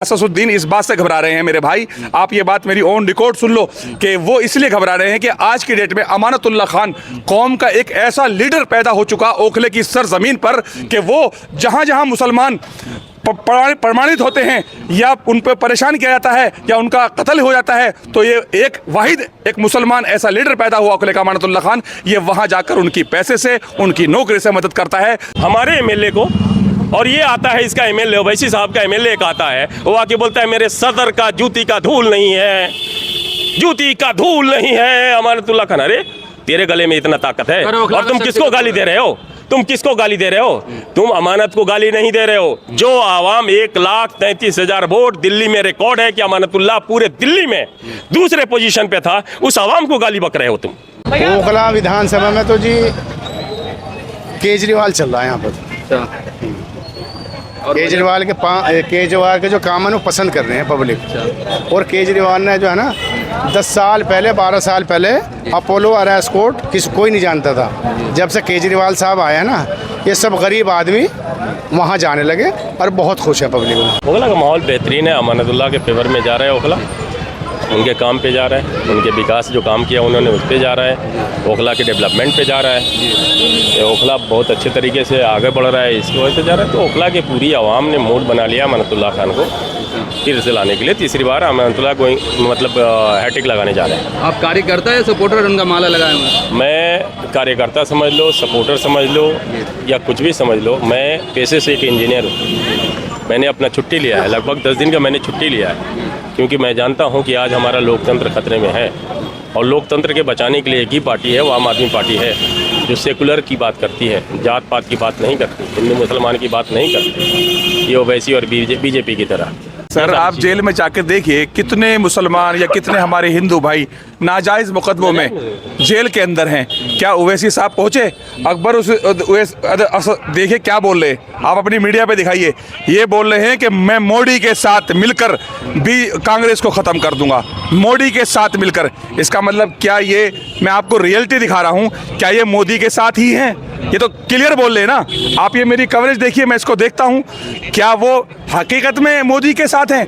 असदुद्दीन इस बात से घबरा रहे हैं मेरे भाई, आप ये बात मेरी ऑन रिकॉर्ड सुन लो कि वो इसलिए घबरा रहे हैं कि आज की डेट में अमानतुल्लाह खान कौम का एक ऐसा लीडर पैदा हो चुका ओखले की सरजमीन पर कि वो जहां जहां मुसलमान प्रमाणित होते हैं या उन पर परेशान किया जाता है या उनका कत्ल हो जाता है, तो ये एक मुसलमान ऐसा लीडर पैदा हुआ ओखले का अमानतुल्लाह खान, ये वहां जाकर उनकी पैसे से उनकी नौकरी से मदद करता है। हमारे एमएलए को, और ये आता है इसका एमएलए ओवैसी साहब का एमएलए एक आता है, वो आके बोलता है मेरे सदर का जूती का धूल नहीं है, जूती का धूल नहीं है अमानतुल्लाह खान। अरे तेरे गले में इतना ताकत है और तुम किसको गाली दे रहे हो? तुम किसको गाली दे रहे हो? तुम अमानत को गाली नहीं दे रहे हो। जो आवाम 1,33,000 वोट, दिल्ली में रिकॉर्ड है कि अमानतुल्लाह पूरे दिल्ली में दूसरे पोजीशन पे था, उस आवाम को गाली बक रहे हो तुम। ओखला विधानसभा में तो जी केजरीवाल चल रहा है यहाँ पर। केजरीवाल के जो काम है वो पसंद कर रहे हैं पब्लिक। और केजरीवाल ने जो है ना 10 साल पहले 12 साल पहले अपोलो अरेस कोर्ट कोई नहीं जानता था। जब से केजरीवाल साहब आया ना, ये सब गरीब आदमी वहाँ जाने लगे और बहुत खुश है पब्लिक। ओखला का माहौल बेहतरीन है, अमानतुल्लाह के फेवर में जा रहा है ओखला, उनके काम पे जा रहा है, उनके विकास जो काम किया उन्होंने उस पे जा रहा है, ओखला के डेवलपमेंट पे जा रहा है। ओखला बहुत अच्छे तरीके से आगे बढ़ रहा है, इसकी वजह से जा रहा है। तो ओखला की पूरी आवाम ने मूड बना लिया अमानतुल्लाह खान को फिर से लाने के लिए। तीसरी बार अमानतुल्लाह को मतलब हैट्रिक लगाने जा रहे हैं। आप कार्यकर्ता है सपोर्टर उनका माला लगाए हुए? मैं कार्यकर्ता समझ लो, सपोर्टर समझ लो या कुछ भी समझ लो, मैं पेशे से एक इंजीनियर हूँ। मैंने अपना छुट्टी लिया है, लगभग 10 दिन का मैंने छुट्टी लिया है, क्योंकि मैं जानता हूं कि आज हमारा लोकतंत्र खतरे में है। और लोकतंत्र के बचाने के लिए एक ही पार्टी है, वो आम आदमी पार्टी है, जो सेकुलर की बात करती है, जात पात की बात नहीं करती, हिंदू मुसलमान की बात नहीं करती, ये ओवैसी और बीजेपी की तरह। सर आप जेल में जाकर देखिए कितने मुसलमान या कितने हमारे हिंदू भाई नाजायज़ मुकदमों में जेल के अंदर हैं। क्या ओवैसी साहब पहुँचे? अकबर देखिए क्या बोल रहे हैं, आप अपनी मीडिया पे दिखाइए। ये बोल रहे हैं कि मैं मोदी के साथ मिलकर भी कांग्रेस को ख़त्म कर दूंगा, मोदी के साथ मिलकर। इसका मतलब क्या ये, मैं आपको रियलिटी दिखा रहा हूँ, क्या ये मोदी के साथ ही हैं? ये तो क्लियर बोल रहे हैं ना। आप ये मेरी कवरेज देखिए, मैं इसको देखता हूँ, क्या वो हकीकत में मोदी के साथ हैं?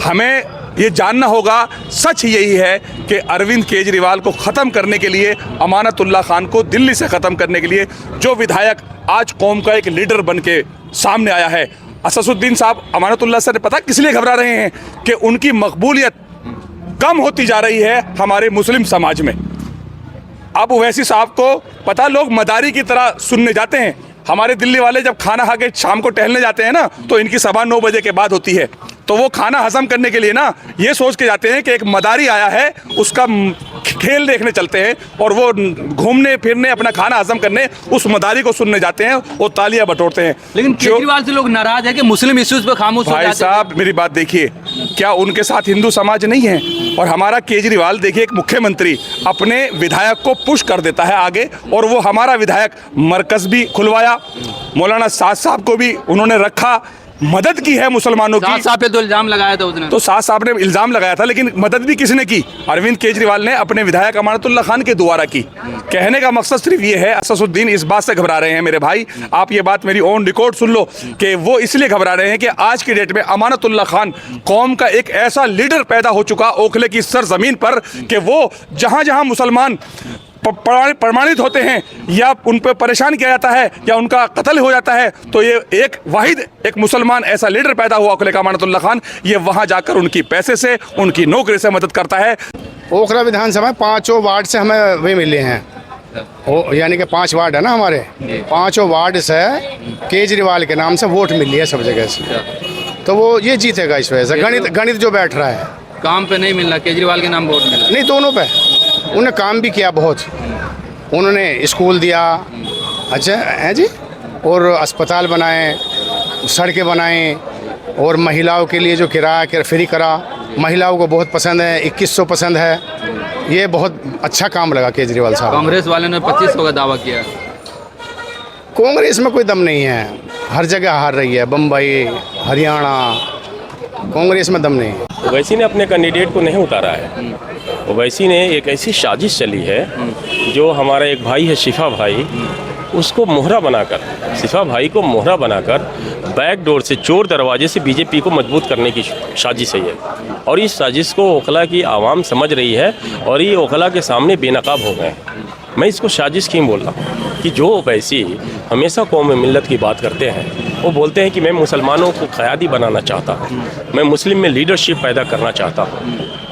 हमें ये जानना होगा। सच यही है कि अरविंद केजरीवाल को ख़त्म करने के लिए, अमानतुल्लाह खान को दिल्ली से ख़त्म करने के लिए जो विधायक आज कौम का एक लीडर बन के सामने आया है, असदुद्दीन साहब अमानतुल्लाह सर, पता किस लिए घबरा रहे हैं? कि उनकी मकबूलियत कम होती जा रही है हमारे मुस्लिम समाज में। अब ओवैसी साहब को पता, लोग मदारी की तरह सुनने जाते हैं। हमारे दिल्ली वाले जब खाना खा के शाम को टहलने जाते हैं ना, तो इनकी सवा 9 बजे के बाद होती है। तो वो खाना हजम करने के लिए ना ये सोच के जाते हैं कि एक मदारी आया है, उसका खेल देखने चलते हैं, और वो घूमने फिरने अपना खाना हजम करने उस मदारी को सुनने जाते हैं, वो तालियां बटोरते हैं। लेकिन केजरीवाल से लोग नाराज है कि मुस्लिम इश्यूज पे खामोश हो जाते हैं। भाई साहब मेरी बात देखिए, क्या उनके साथ हिंदू समाज नहीं है? और हमारा केजरीवाल देखिए, एक मुख्यमंत्री अपने विधायक को पुश कर देता है आगे, और वो हमारा विधायक मरकज भी खुलवाया, मौलाना साद साहब को भी उन्होंने रखा, मदद की है मुसलमानों की। साहब पे तो इल्जाम लगाया था उसने, तो साद साहब ने इल्जाम लगाया था, लेकिन मदद भी किसने की? अरविंद केजरीवाल ने अपने विधायक अमानतुल्लाह खान के द्वारा की। कहने का मकसद सिर्फ ये है, असदुद्दीन इस बात से घबरा रहे हैं मेरे भाई, आप ये बात मेरी ऑन रिकॉर्ड सुन लो कि वो इसलिए घबरा रहे हैं कि आज की डेट में अमानतुल्लाह खान कौम का एक ऐसा लीडर पैदा हो चुका ओखले की सरजमीन पर कि वो जहां जहां मुसलमान प्रमाणित होते हैं या उन पर परेशान किया जाता है या उनका कत्ल हो जाता है, तो ये एक मुसलमान ऐसा लीडर पैदा हुआ ओखले का अमानतुल्लाह खान, ये वहां जाकर उनकी पैसे से उनकी नौकरी से मदद करता है। ओखला विधानसभा 5 वार्ड से हमें वे मिले हैं, यानी कि 5 वार्ड है ना हमारे, 5 वार्ड से केजरीवाल के नाम से वोट मिली है सब जगह से, तो वो ये जीतेगा इस वजह से। गणित जो बैठ रहा है, काम पे नहीं मिल रहा, केजरीवाल के नाम वोट मिल रहा नहीं, दोनों पे उन्होंने काम भी किया बहुत। उन्होंने स्कूल दिया, अच्छा है जी, और अस्पताल बनाए, सड़कें बनाए, और महिलाओं के लिए जो किराया फ्री करा, महिलाओं को बहुत पसंद है, 2100 पसंद है, ये बहुत अच्छा काम लगा केजरीवाल साहब। कांग्रेस वाले ने 2500 का दावा किया। कांग्रेस में कोई दम नहीं है, हर जगह हार रही है, बम्बई, हरियाणा, कांग्रेस में दम नहीं है। ओवैसी ने अपने कैंडिडेट को नहीं उतारा है। ओवैसी ने एक ऐसी साजिश चली है, जो हमारा एक भाई है शिफा भाई, उसको मोहरा बनाकर, सिफा भाई को मोहरा बनाकर बैक डोर से, चोर दरवाजे से बीजेपी को मजबूत करने की साजिश है ये। और इस साजिश को ओखला की आवाम समझ रही है और ये ओखला के सामने बेनकाब हो गए। मैं इसको साजिश क्यों बोल रहा हूँ कि जो वैसी हमेशा कौम मिल्लत की बात करते हैं, वो बोलते हैं कि मैं मुसलमानों को क़यादी बनाना चाहता हूँ, मैं मुस्लिम में लीडरशिप पैदा करना चाहता हूँ।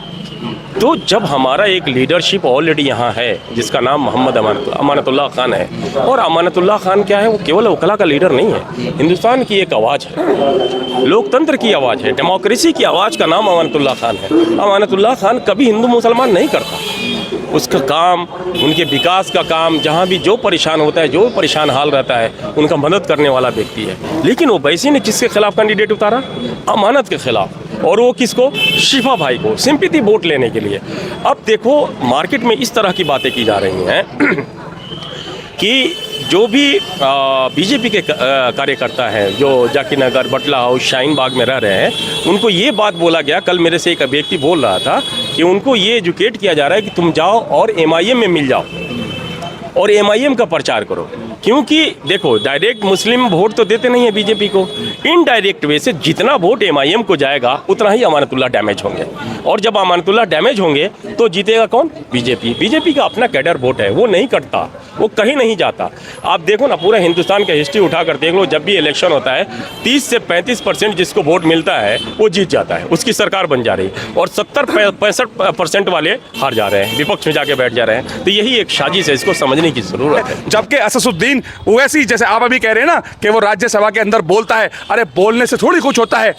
तो जब हमारा एक लीडरशिप ऑलरेडी यहाँ है जिसका नाम मोहम्मद अमानतुल्लाह खान है, और अमानतुल्लाह खान क्या है, वो केवल ओखला का लीडर नहीं है, हिंदुस्तान की एक आवाज़ है, लोकतंत्र की आवाज़ है, डेमोक्रेसी की आवाज़ का नाम अमानतुल्लाह खान है। अमानतुल्लाह खान कभी हिंदू मुसलमान नहीं करता, उसका काम, उनके विकास का काम, जहाँ भी जो परेशान होता है, जो परेशान हाल रहता है, उनका मदद करने वाला व्यक्ति है। लेकिन वो वैसी ने किसके खिलाफ कैंडिडेट उतारा? अमानत के खिलाफ। और वो किसको? शिफा भाई को, सिंपैथी वोट लेने के लिए। अब देखो मार्केट में इस तरह की बातें की जा रही हैं कि जो भी बीजेपी के कार्यकर्ता हैं जो जाकिर नगर, बटला हाउस, शाहीन बाग में रह रहे हैं, उनको ये बात बोला गया, कल मेरे से एक व्यक्ति बोल रहा था कि उनको ये एजुकेट किया जा रहा है कि तुम जाओ और MIM में मिल जाओ और MIM का प्रचार करो। क्योंकि देखो डायरेक्ट मुस्लिम वोट तो देते नहीं है बीजेपी को, इनडायरेक्ट वे से जितना वोट MIM को जाएगा उतना ही अमानतुल्लाह डैमेज होंगे, और जब अमानतुल्लाह डैमेज होंगे तो जीतेगा कौन? बीजेपी का अपना कैडर वोट है, वो नहीं कटता, वो कहीं नहीं जाता। आप देखो ना, पूरा हिंदुस्तान का हिस्ट्री उठा कर देख लो, जब भी इलेक्शन होता है 30 से 35% जिसको वोट मिलता है वो जीत जाता है, उसकी सरकार बन जा रही है, और 70-65% वाले हार जा रहे हैं, विपक्ष में जाके बैठ जा रहे हैं। तो यही एक साजिश है, इसको समझने की जरूरत है। जबकि असदुद्दीन ओवैसी, जैसे आप अभी कह रहे हैं ना कि वो राज्यसभा के अंदर बोलता है, अरे बोलने से थोड़ी कुछ होता है।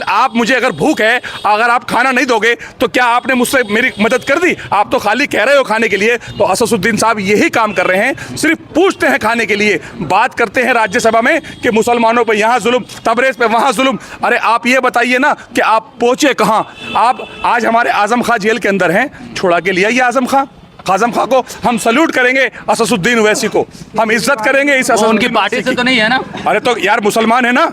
आप मुझे अगर भूख है, अगर आप खाना नहीं दोगे तो क्या आपने मुझसे मेरी मदद कर दी? आप तो खाली कह रहे हो खाने के लिए। तो असदुद्दीन साहब यही काम कर रहे हैं, सिर्फ पूछते हैं खाने के लिए, बात करते हैं राज्यसभा में कि मुसलमानों पे यहाँ जुल्म, तबरेज पे वहाँ जुल्म। अरे आप ये बताइए ना कि आप पहुंचे कहाँ? आप आज हमारे आजम खां जेल के अंदर हैं, छुड़ा के लिया ये आजम खां को हम सल्यूट करेंगे, असदुद्दीन ओवैसी को हम इज्जत करेंगे। इस उनकी पार्टी से तो नहीं है ना? अरे तो यार मुसलमान है ना,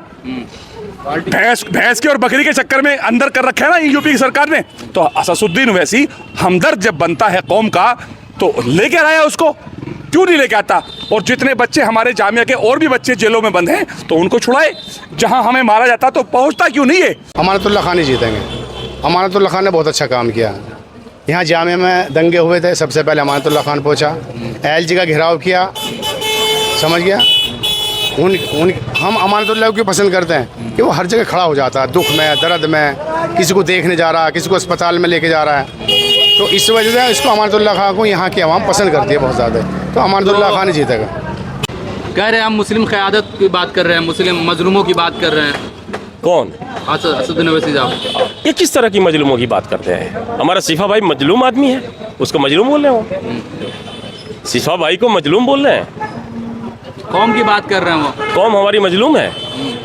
भैंस के और बकरी के चक्कर में अंदर कर रखा है ना यूपी की सरकार ने। तो असदुद्दीन ओवैसी हमदर्द जब बनता है कौम का तो लेके आया उसको, क्यों नहीं लेके आता? और जितने बच्चे हमारे जामिया के और भी बच्चे जेलों में बंद हैं तो उनको छुड़ाए, जहां हमें मारा जाता तो पहुंचता क्यों नहीं है? अमानतुल्लाह खान ही जीतेंगे। अमानतुल्लाह खान ने बहुत अच्छा काम किया। यहाँ जामिया में दंगे हुए थे, सबसे पहले अमानतुल्लाह खान पहुँचा, LG का घेराव किया, समझ गया। हम अमानतुल्लाह को क्यों पसंद करते हैं कि वो हर जगह खड़ा हो जाता है, दुख में, दर्द में, किसी को देखने जा रहा है, किसी को अस्पताल में लेके जा रहा है। तो इस वजह से इसको अमानतुल्लाह खान को यहाँ की आवाम पसंद करती है बहुत ज़्यादा। तो अमानतुल्लाह खान ही जीतेगा। कह रहे हैं हम मुस्लिम क़यादत की बात कर रहे हैं, मुस्लिम मजलूमों की बात कर रहे हैं। कौन? असदुद्दीन ओवैसी साहब। ये किस तरह की मजलूमों की बात करते हैं? हमारा सिफा भाई मजलूम आदमी है, उसको मजलूम बोल रहे हो? सिफा भाई को मजलूम बोल रहे हैं? कौम की बात कर रहे हैं वो। कौम हमारी मजलूम है?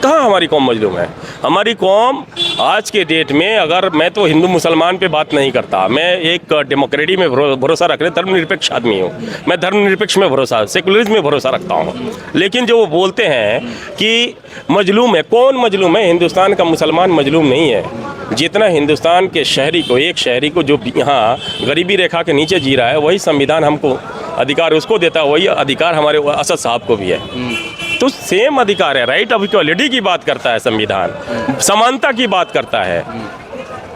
कहाँ हमारी कौम मजलूम है? हमारी कौम आज के डेट में, अगर मैं तो हिंदू मुसलमान पे बात नहीं करता, मैं एक डेमोक्रेसी में भरोसा रखने, धर्मनिरपेक्ष आदमी हूँ, मैं धर्मनिरपेक्ष में भरोसा, सेकुलरिज्म में भरोसा रखता हूँ। लेकिन जो वो बोलते हैं कि मजलूम है, कौन मजलूम है? हिंदुस्तान का मुसलमान मजलूम नहीं है। जितना हिंदुस्तान के शहरी को, एक शहरी को जो यहाँ गरीबी रेखा के नीचे जी रहा है, वही संविधान हमको अधिकार उसको देता है, वही अधिकार हमारे असद साहब को भी है। तो सेम अधिकार है, राइट ऑफ इक्वालिटी की बात करता है संविधान, समानता की बात करता है।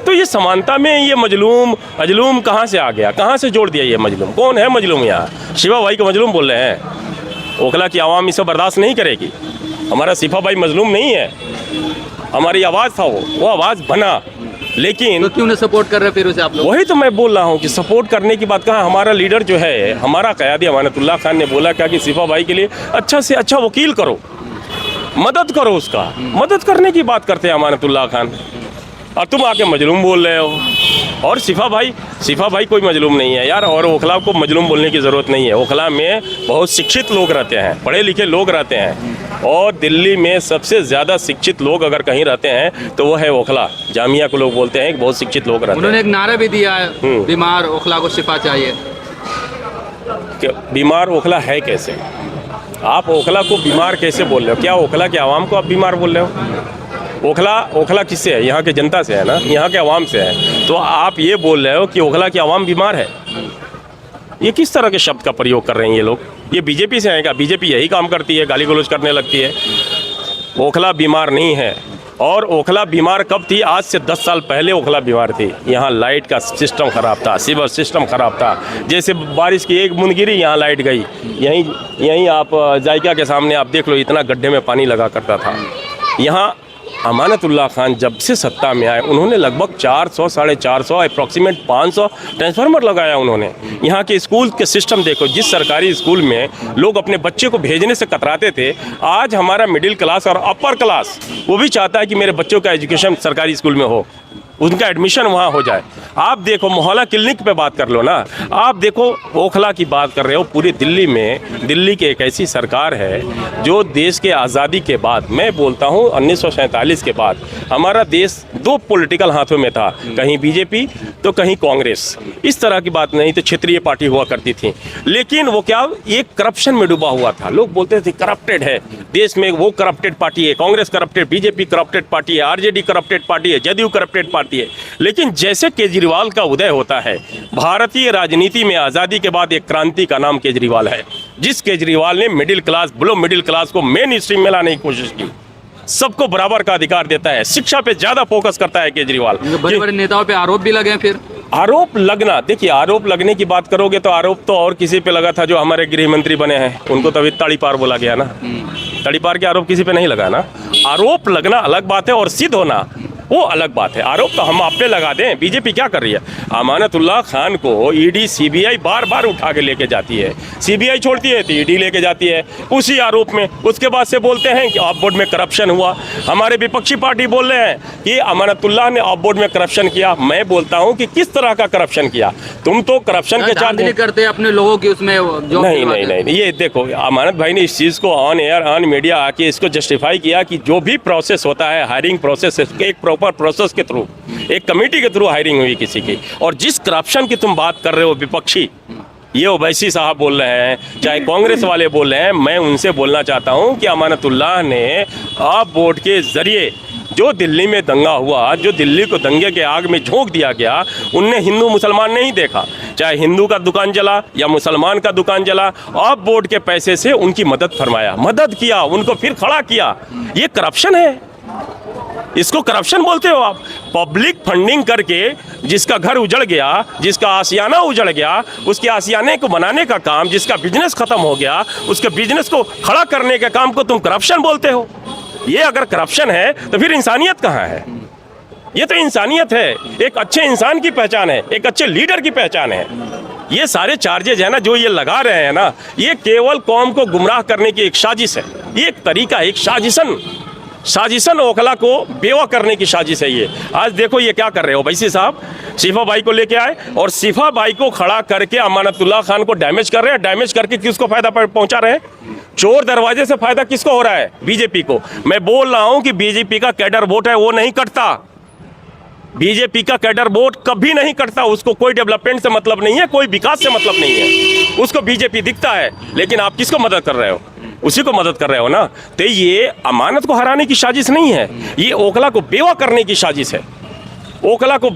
तो ये समानता में ये मजलूम कहाँ से आ गया? कहाँ से जोड़ दिया ये मजलूम? कौन है मजलूम यहाँ? शिवा भाई को मजलूम बोल रहे हैं। ओखला की आवाम इसे बर्दाश्त नहीं करेगी। हमारा सिफा भाई मजलूम नहीं है, हमारी आवाज़ था, वो आवाज़ बना। लेकिन तो क्यों नहीं सपोर्ट कर रहे फिर उसे आप लोग? वही तो मैं बोल रहा हूँ कि सपोर्ट करने की बात कहाँ। हमारा लीडर जो है, हमारा क़यादी अमानतुल्लाह खान ने बोला क्या कि सिफा भाई के लिए अच्छा से अच्छा वकील करो, मदद करो, उसका मदद करने की बात करते हैं अमानतुल्लाह खान, और तुम आके मजलूम बोल रहे हो। और सिफा भाई कोई मजलूम नहीं है यार, और ओखला को मजलूम बोलने की ज़रूरत नहीं है। ओखला में बहुत शिक्षित लोग रहते हैं, पढ़े लिखे लोग रहते हैं, और दिल्ली में सबसे ज़्यादा शिक्षित लोग अगर कहीं रहते हैं तो वो है ओखला। जामिया को लोग बोलते हैं कि बहुत शिक्षित लोग रहते हैं। उन्होंने एक नारा भी दिया है, बीमार ओखला को शिफा चाहिए। बीमार ओखला है कैसे? आप ओखला को बीमार कैसे बोल रहे हो? क्या ओखला के आवाम को आप बीमार बोल रहे हो? ओखला किससे है? यहाँ के जनता से है ना, यहाँ के आवाम से है। तो आप ये बोल रहे हो कि ओखला की आवाम बीमार है? ये किस तरह के शब्द का प्रयोग कर रहे हैं ये लोग? ये बीजेपी से हैं क्या? बीजेपी यही काम करती है, गाली गलौज करने लगती है। ओखला बीमार नहीं है। और ओखला बीमार कब थी? आज से 10 साल पहले ओखला बीमार थी। यहाँ लाइट का सिस्टम ख़राब था, सीवर सिस्टम ख़राब था। जैसे बारिश की एक बूंद गिरी, यहाँ लाइट गई। यहीं आप जायका के सामने आप देख लो, इतना गड्ढे में पानी लगा करता था। यहाँ अमानतुल्लाह खान जब से सत्ता में आए, उन्होंने लगभग 400 450 अप्रॉक्सीमेट 500 ट्रांसफार्मर लगाया उन्होंने। यहाँ के स्कूल के सिस्टम देखो, जिस सरकारी स्कूल में लोग अपने बच्चे को भेजने से कतराते थे, आज हमारा मिडिल क्लास और अपर क्लास वो भी चाहता है कि मेरे बच्चों का एजुकेशन सरकारी स्कूल में हो, उनका एडमिशन वहाँ हो जाए। आप देखो मोहल्ला क्लिनिक पे बात कर लो ना, आप देखो ओखला की बात कर रहे हो। पूरी दिल्ली में, दिल्ली की एक ऐसी सरकार है जो देश के आज़ादी के बाद, मैं बोलता हूँ 1947 के बाद, हमारा देश 2 पॉलिटिकल हाथों में था, कहीं बीजेपी तो कहीं कांग्रेस। इस तरह की बात नहीं तो क्षेत्रीय पार्टी हुआ करती थी, लेकिन वो क्या, एक करप्शन में डूबा हुआ था। लोग बोलते थे करप्टेड है देश में, वो करप्टेड पार्टी है, Congress corrupted, BJP corrupted party है, आरजेडी करप्टेड पार्टी है, जदयू करप्टेड पार्टी है। लेकिन जैसे केजरीवाल का उदय होता है, भारतीय राजनीति में आज़ादी के बाद एक क्रांति का नाम केजरीवाल है। जिस केजरीवाल ने middle class, below middle class को मेन स्ट्रीम में लाने की कोशिश की, सबको बराबर का अधिकार देता है, शिक्षा पे ज्यादा फोकस करता है केजरीवाल। बड़े बड़े नेताओं पे आरोप भी लगे हैं। फिर आरोप लगना, देखिए आरोप लगने की बात करोगे तो आरोप तो और किसी पे लगा था जो हमारे गृह मंत्री बने हैं, उनको तो अभी तड़ीपार बोला गया ना। तड़ीपार के आरोप किसी पे नहीं लगा ना। आरोप लगना अलग बात है और सिद्ध होना वो अलग बात है। आरोप तो हम आप पे लगा दें। बीजेपी क्या कर रही है? अमानतुल्लाह खान को ईडी सीबीआई बार बार उठा के लेके जाती है, सीबीआई छोड़ती है तो ईडी लेके जाती है उसी आरोप में। उसके बाद से बोलते हैं कि ऑफ बोर्ड में करप्शन हुआ। हमारे विपक्षी पार्टी बोल रहे हैं कि अमानतुल्लाह ने ऑफ बोर्ड में करप्शन किया। मैं बोलता हूँ कि किस तरह का करप्शन किया? तुम तो करप्शन के चार्ज करते अपने लोगों की उसमें नहीं, ये देखो अमानत भाई ने इस चीज़ को ऑन एयर ऑन मीडिया आके इसको जस्टिफाई किया कि जो भी प्रोसेस होता है, हायरिंग प्रोसेस, एक प्रॉपर प्रोसेस के थ्रू, एक कमेटी के थ्रू हायरिंग हुई किसी की। और जिस करप्शन की तुम बात कर रहे हो विपक्षी, ये ओवैसी साहब बोल रहे हैं, चाहे कांग्रेस वाले बोल रहे हैं, मैं उनसे बोलना चाहता हूं कि अमानतुल्लाह ने आप बोर्ड के जरिए जो दिल्ली में दंगा हुआ, जो दिल्ली को दंगे के आग में झोंक दिया गया, उनने हिंदू मुसलमान नहीं देखा। चाहे हिंदू का दुकान जला या मुसलमान का दुकान जला, आप बोर्ड के पैसे से उनकी मदद फरमाया, मदद किया, उनको फिर खड़ा किया। ये करप्शन है, इसको करप्शन बोलते हो आप। पब्लिक फंडिंग करके जिसका घर उजड़ गया, जिसका आशियाना उजड़ गया, उसके आशियाने को बनाने का काम, जिसका बिजनेस खत्म हो गया, उसके बिजनेस को खड़ा करने के काम को तुम करप्शन बोलते हो। ये अगर करप्शन है तो फिर इंसानियत कहाँ है? ये तो इंसानियत है, एक अच्छे इंसान की पहचान है, एक अच्छे लीडर की पहचान है। ये सारे चार्जेज है ना जो ये लगा रहे हैं ना, ये केवल कौम को गुमराह करने की एक साजिश है। ये एक तरीका, एक साजिशन ओखला को बेवा करने की साजिश है ये। आज देखो ये क्या कर रहे हो वैसी साहब, शिफा बाई को लेके आए और शिफा बाई को खड़ा करके अमानतुल्लाह खान को डैमेज कर रहे हैं। डैमेज करके किसको फायदा पहुंचा रहे हैं? चोर दरवाजे से फायदा किसको हो रहा है? बीजेपी को। मैं बोल रहा हूं कि बीजेपी का कैडर वोट है, वो नहीं कटता। बीजेपी का कैडर वोट कभी नहीं कटता। उसको कोई डेवलपमेंट से मतलब नहीं है, कोई विकास से मतलब नहीं है, उसको बीजेपी दिखता है। लेकिन आप किसको मदद कर रहे हो? उसी को मदद कर रहे हो ना। तो ये अमानत को हराने की साजिश नहीं है, ये ओखला को बेवा करने की साजिश है। ओखला को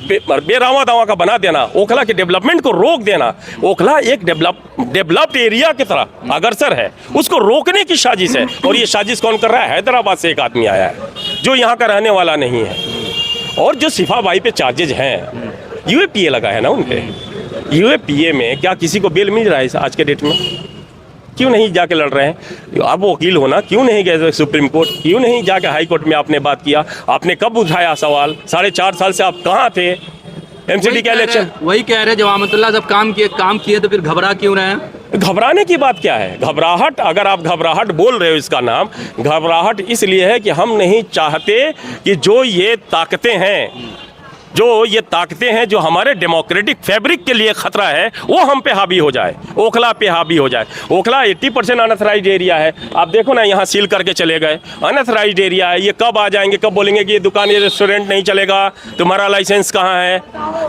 बेरावा दावा का बना देना, ओखला के डेवलपमेंट को रोक देना। ओखला एक डेवलप्ड एरिया की तरह अग्रसर है, उसको रोकने की साजिश है। और ये साजिश कौन कर रहा है? हैदराबाद से एक आदमी आया है जो यहाँ का रहने वाला नहीं है। और जो शिफा बाई पे चार्जेज हैं, यूएपीए लगा है ना उन पे। यूएपीए में क्या किसी को बेल मिल रहा है आज के डेट में? क्यों नहीं जाके लड़ रहे हैं? आप वकील हो ना, क्यों नहीं गए सुप्रीम कोर्ट? क्यों नहीं जाके हाई कोर्ट में आपने बात किया? आपने कब उठाया सवाल? 4.5 साल से आप कहाँ थे? एमसीडी का इलेक्शन। वही कह रहे हैं, जब अमानतुल्लाह जब काम किए तो फिर घबरा क्यों रहे हैं? घबराने की बात क्या है? घबराहट, अगर आप घबराहट बोल रहे हो, इसका नाम घबराहट इसलिए है कि हम नहीं चाहते कि जो ये ताकतें हैं जो हमारे डेमोक्रेटिक फैब्रिक के लिए खतरा है, वो हम पे हावी हो जाए, ओखला पे हावी हो जाए। ओखला 80% अनऑथराइज्ड एरिया है। आप देखो ना, यहाँ सील करके चले गए, अनऑथराइज्ड एरिया है। ये कब आ जाएंगे, कब बोलेंगे कि ये दुकान, ये रेस्टोरेंट नहीं चलेगा, तुम्हारा लाइसेंस कहाँ है,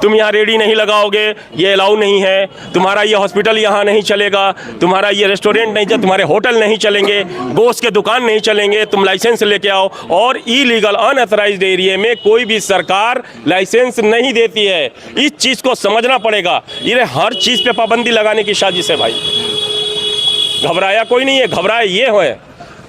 तुम यहाँ रेडी नहीं लगाओगे, ये अलाउ नहीं है, तुम्हारा ये हॉस्पिटल यहाँ नहीं चलेगा, तुम्हारा ये रेस्टोरेंट नहीं चलेगा, तुम्हारे होटल नहीं चलेंगे, गोश्त के दुकान नहीं चलेंगे, तुम लाइसेंस लेके आओ। और इलीगल अनऑथराइज्ड एरिया में कोई भी सरकार लाइसेंस सेंस नहीं देती है। इस चीज़ को समझना पड़ेगा। ये हर चीज़ पे पाबंदी लगाने की साजिश है भाई। घबराया कोई नहीं है, घबराए ये है।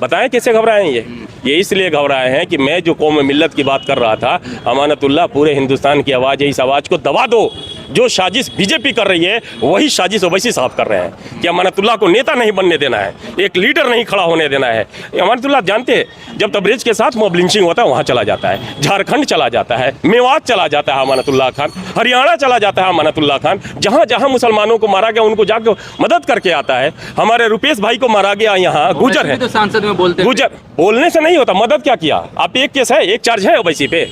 बताएं कैसे घबराए हैं ये इसलिए घबराए हैं कि मैं जो कौम मिल्लत की बात कर रहा था, अमानतुल्लाह पूरे हिंदुस्तान की आवाज़ है, इस आवाज़ को दबा दो। जो साजिश बीजेपी कर रही है वही साजिश ओवैसी साहब कर रहे हैं कि अमानतुल्लाह को नेता नहीं बनने देना है, एक लीडर नहीं खड़ा होने देना है। अमानतुल्लाह जानते हैं जब तबरेज के साथ मॉब लिंचिंग होता है वहाँ चला जाता है, झारखंड चला जाता है, मेवात चला जाता है अमानतुल्लाह खान, हरियाणा चला जाता है अमानतुल्लाह खान, जहाँ जहाँ मुसलमानों को मारा गया उनको जाकर मदद करके आता है। हमारे रुपेश भाई को मारा गया यहाँ, गुजर है तो सांसद में बोलते हैं। गुजर बोलने से नहीं होता, मदद क्या किया आप? एक केस है, एक चार्ज है ओवैसी पे,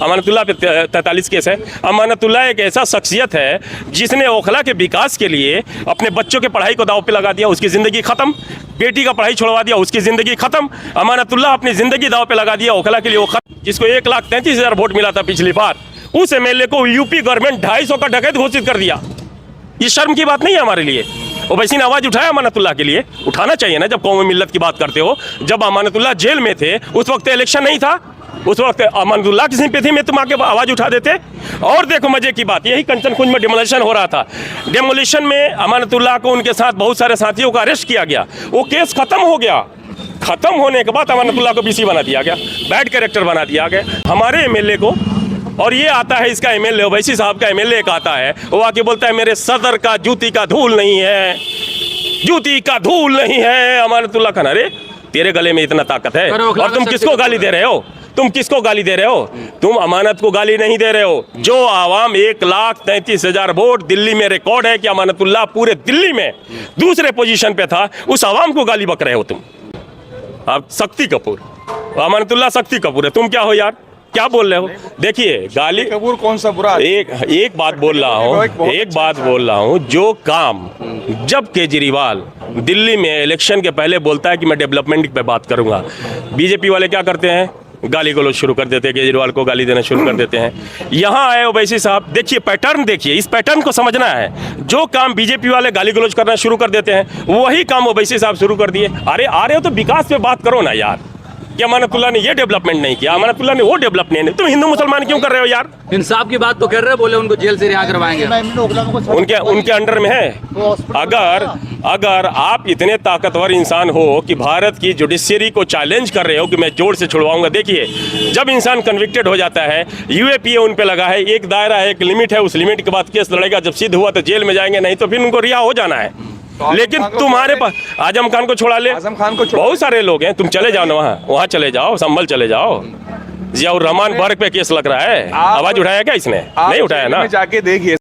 अमानतुल्लाह पे 43 केस है। अमानतुल्लाह एक ऐसा शख्सियत है जिसने ओखला के विकास के लिए अपने बच्चों के पढ़ाई को दाव पे लगा दिया, उसकी ज़िंदगी ख़त्म। बेटी का पढ़ाई छुड़वा दिया, उसकी ज़िंदगी ख़त्म। अमानतुल्लाह अपनी ज़िंदगी दाव पे लगा दिया ओखला के लिए, वो खत्म। जिसको 1,33,000 वोट मिला था पिछली बार, उस एमएलए को यूपी गवर्नमेंट 250 का डकैत घोषित कर दिया। ये शर्म की बात नहीं है हमारे लिए। ओवैसी ने आवाज़ उठाया अमानतुल्लाह के लिए, उठाना चाहिए ना जब कौम मिल्लत की बात करते हो। जब अमानतुल्लाह जेल में थे उस वक्त इलेक्शन नहीं था, उस वक्त अमानतुल्लाह की सिंपैथी में तुम आके आवाज़ उठा देते। और देखो मजे की बात, यही कंचनकुंज में डिमोलिशन हो रहा था। डिमोलिशन में अमानतुल्लाह को उनके साथ बहुत सारे साथियों का अरेस्ट किया गया, वो केस खत्म हो गया। खत्म होने के बाद अमानतुल्लाह को बीसी बना दिया गया, बैड कैरेक्टर बना दिया गया हमारे एमएलए को। और ये आता है इसका एमएलए, ओवैसी साहब का एमएलए एक आता है, वो आके बोलता है मेरे सदर का जूती का धूल नहीं है, जूती का धूल नहीं है। अमानतुल्लाह खान, अरे तेरे गले में इतना ताकत है और तुम किसको गाली दे रहे हो? तुम किसको गाली दे रहे हो? तुम अमानत को गाली नहीं दे रहे हो। जो आवाम 1,33,000 वोट, दिल्ली में रिकॉर्ड है कि अमानतुल्लाह पूरे दिल्ली में दूसरे पोजीशन पे था, उस आवाम को गाली बक रहे हो तुम। आप शक्ति कपूर, अमानतुल्लाह शक्ति कपूर है, तुम क्या हो यार? क्या बोल रहे हो? देखिए गाली कपूर कौन सा बुरा? एक बात बोल रहा हूँ, जो काम जब केजरीवाल दिल्ली में इलेक्शन के पहले बोलता है कि मैं डेवलपमेंट पे बात करूंगा, बीजेपी वाले क्या करते हैं? गाली गलौज शुरू कर देते हैं, केजरीवाल को गाली देना शुरू कर देते हैं। यहाँ आए ओवैसी साहब, देखिए पैटर्न, देखिए इस पैटर्न को समझना है। जो काम बीजेपी वाले गाली गलौज करना शुरू कर देते हैं वही काम ओवैसी साहब शुरू कर दिए। अरे आ रहे हो तो विकास पे बात करो ना यार। कि अमानतुल्लाह ने ये डेवलपमेंट नहीं किया, अमानतुल्लाह ने वो डेवलपमेंट नहीं। तुम हिंदू मुसलमान क्यों कर रहे हो यार? इंसाफ की बात तो कर रहे हो, बोले उनको जेल से रिहा करवाएंगे। उनके अंडर में है। अगर आप इतने ताकतवर इंसान हो कि भारत की जुडिशरी को चैलेंज कर रहे हो कि मैं जोर से छुड़वाऊंगा, देखिए जब इंसान कन्विक्टेड हो जाता है, यूएपीए उन पे लगा है, एक दायरा है, एक लिमिट है, उस लिमिट के बाद केस लड़ेगा, जब सिद्ध हुआ तो जेल में जाएंगे, नहीं तो फिर उनको रिहा हो जाना है। लेकिन तुम्हारे पास आजम खान को छोड़ा ले, आजम खान को बहुत सारे लोग हैं, तुम चले जाओ ना वहाँ चले जाओ, संभल चले जाओ। जियाउर रहमान बर्ग पे केस लग रहा है, आवाज उठाया क्या इसने? नहीं उठाया ना। जाके देखिए।